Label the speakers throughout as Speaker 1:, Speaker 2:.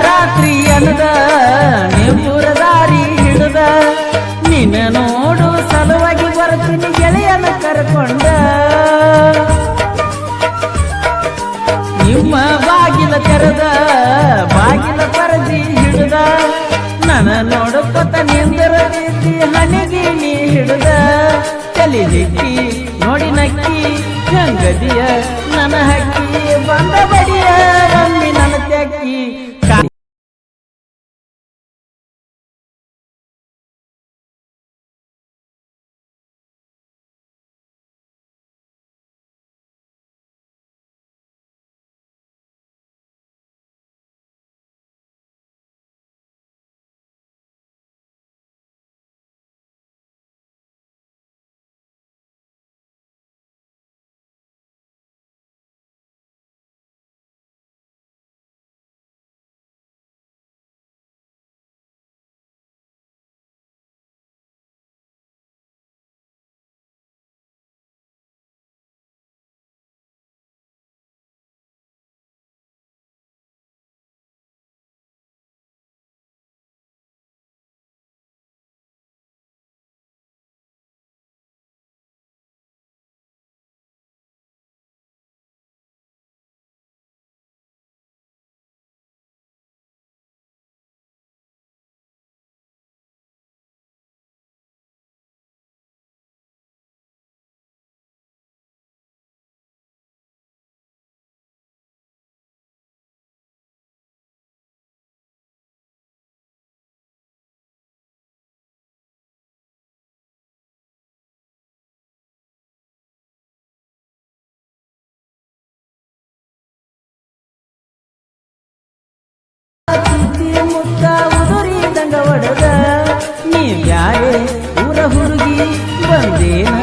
Speaker 1: ರಾತ್ರಿ ಅನ್ನದ ನಿಮ್ಮೂರ ದಾರಿ ಹಿಡಿದ ನಿನ್ನ ನೋಡು ಸಲುವಾಗಿ ಬರ್ತೀನಿ ಗೆಳೆಯನ ಕರ್ಕೊಂಡ ನಿಮ್ಮ ಬಾಗಿಲ ತೆರೆದ ಬಾಗಿಲ ಪರದಿ ಹಿಡಿದ ನನ್ನ ನೋಡುತ್ತ ನಿಂದರ ರೀತಿ ಹಣಿಗೆ ನೀ ಹಿಡಿದ ತಲೆ ದಿಕ್ಕಿ ನೋಡಿ ನಕ್ಕಿ ಗಂಗದಿಯ ನನ್ನ ಹಕ್ಕಿ ಬಂದ ಬಡಿಯ ರಮ್ಮಿ ನನ್ನ ತ್ಯಾಕಿ ಮುತ್ತ ಉದುರಿದಂಗ ಒಡದ ನೀ ಯಾರೇ ಊರ ಹುಡುಗಿ ಬಂದೇನ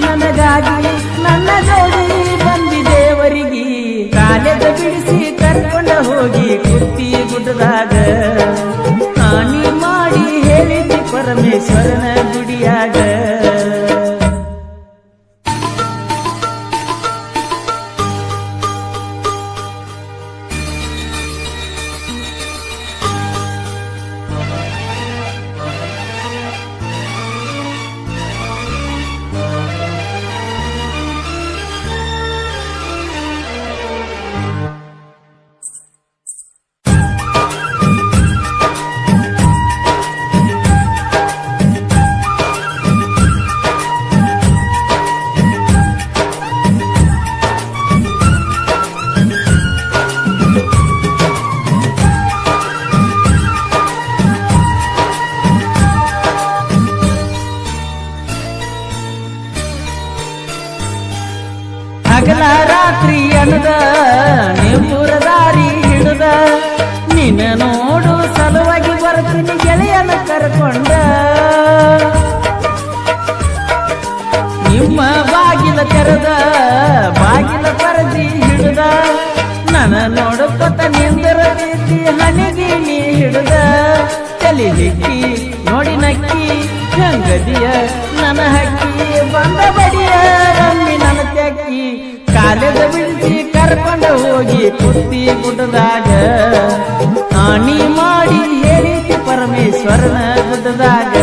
Speaker 1: ನನಗಾಗಿ ನನ್ನ ಜೋಡಿ ಬಂದಿದೇವರಿಗೆ ಕಾಲೆದ ಬಿಡಿಸಿ ಕರ್ಕೊಂಡ ಹೋಗಿ ಕುತ್ತಿ ಗುಡ್ಡದಾಗ ಹಾನಿ ಮಾಡಿ ಹೇಳಿದ್ದಿ ಪರಮೇಶ್ವರನ ಗುಡಿಯಾಗ ಹಗಲ ರಾತ್ರಿ ಅನ್ನದ ನಿಮ್ಮೂರ ದಾರಿ ಹಿಡಿದ ನಿನ್ನ ನೋಡು ಸಲುವಾಗಿ ಬರ್ತೀನಿ ಗೆಳೆಯನ ಕರ್ಕೊಂಡ ನಿಮ್ಮ ಬಾಗಿಲ ತೆರೆದ ಬಾಗಿಲ ಪರದಿ ಹಿಡಿದ ನನ್ನ ನೋಡುತ್ತ ನಿಂದರ ರೀತಿ ಹಣಿಗೆ ನೀ ಹಿಡಿದ ತಲೆ ದಿಕ್ಕಿ ನೋಡಿ ನಕ್ಕಿ ಗಂಗದಿಯ ನನ್ನ ಹಕ್ಕಿ ಬಂದ ಬಡಿಯ ರಮ್ಮಿ ನನ್ನ ತ್ಯಾಕಿ ಕಾಲೆದ ಬಿಡಿಸಿ ಕರ್ಕೊಂಡ ಹೋಗಿ ಕುತ್ತಿ ಗುಡ್ಡದಾಗ ಹಾನಿ ಮಾಡಿ ಹೇಳಿದ್ದಿ ಪರಮೇಶ್ವರನ ಗುಡ್ಡದಾಗ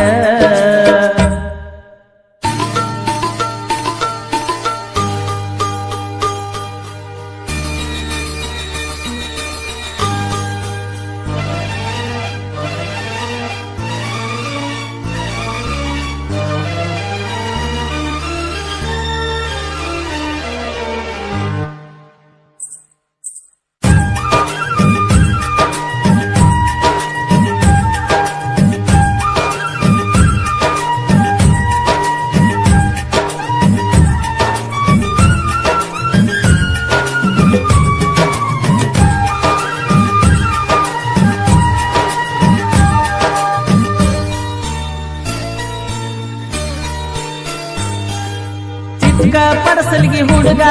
Speaker 1: ಪಡಸಲಿಗೆ ಹುಡುಗ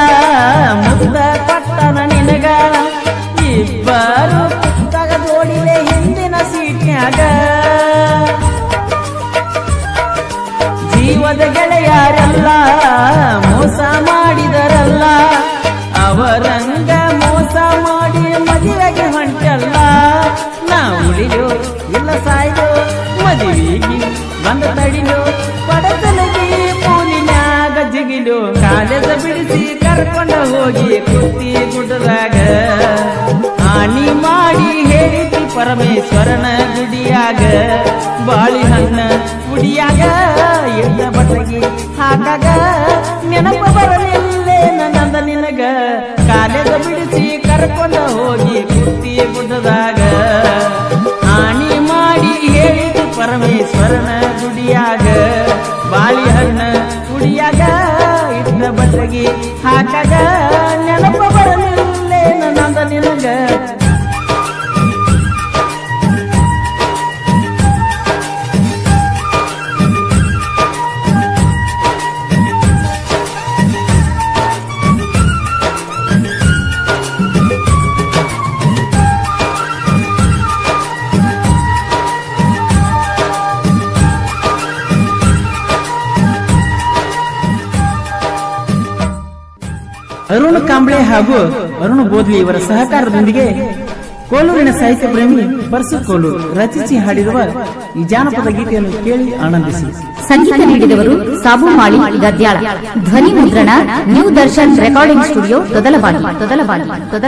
Speaker 1: ಮುದ್ದ ಕೊಟ್ಟನ ನಿನಗ ಇಬ್ಬರು ಪುಸ್ತಕ ಜೋಡಿಲೆ ಹಿಂದಿನ ಸೀಟ್ನ್ಯಾಗ ಜೀವದ ಗೆಳೆಯರೆಲ್ಲ ಮೋಸ ಮಾಡಿದರಲ್ಲ ಅವರಂಗ ಮೋಸ ಮಾಡಿ ಮದುವೆಗೆ ಹೊಂಟಲ್ಲ ಬಂದ ತಡಿಲು ಪಡತಲಗಿ ಪೂಲಿನ್ಯಾಗ ಜಿಗಿಲು ಕಾಲೇಜ ಬಿಡಿಸಿ ಕರ್ಕೊಂಡ ಹೋಗಿ ಕುತ್ತಿ ಗುಡ್ಡದಾಗ ಹಾನಿ ಮಾಡಿ ಹೇಳಿತಿ ಪರಮೇಶ್ವರನ ಗುಡಿಯಾಗ ಬಾಳಿಹಣ್ಣ ಗುಡಿಯಾಗ ಎದ್ದ ಬಟ್ಟಗಿ ಹಾಕಾಗ ನೆನಪ ಬರಲಿಲ್ಲೇನ ನಂದ ನಿನಗ ಕಾಲೇಜ ಬಿಡಿಸಿ ಕರ್ಕೊಂಡ ಹೋಗಿ ಕುತ್ತಿ ಗುಡ್ಡದಾಗ ಹಾನಿ ಮಾಡಿ ಹೇಳಿತು ಪರಮೇಶ್ವರನ ಗುಡಿಯಾಗ ಬಾಳಿಹಣ್ಣ ಗುಡಿಯಾಗ ಇದ್ದ ಬಟ್ಟಗಿ ಹಾಕಾಗ ನೆನಪ ಬರಲಿಲ್ಲೇನ ನಂದ ನಿನಗ ಅರುಣ್ ಕಾಂಬ್ಳೆ ಹಾಗೂ ಅರುಣ್ ಬೋದ್ಲಿ ಇವರ ಸಹಕಾರದೊಂದಿಗೆ ಕೋಲೂರಿನ ಸಾಹಿತ್ಯ ಪ್ರೇಮಿ ಪರಸು ಕೋಲೂರು ರಚಿಸಿ ಹಾಡಿರುವ ಈ ಜಾನಪದ ಗೀತೆಯನ್ನು ಕೇಳಿ ಆನಂದಿಸಿ.
Speaker 2: ಸಂಗೀತ ನೀಡಿದವರು ಸಾಬುಮಾಳಿ ಗದ್ಯಾಳ. ಧ್ವನಿ ಮುದ್ರಣ new Darshan recording studio Todalbagi.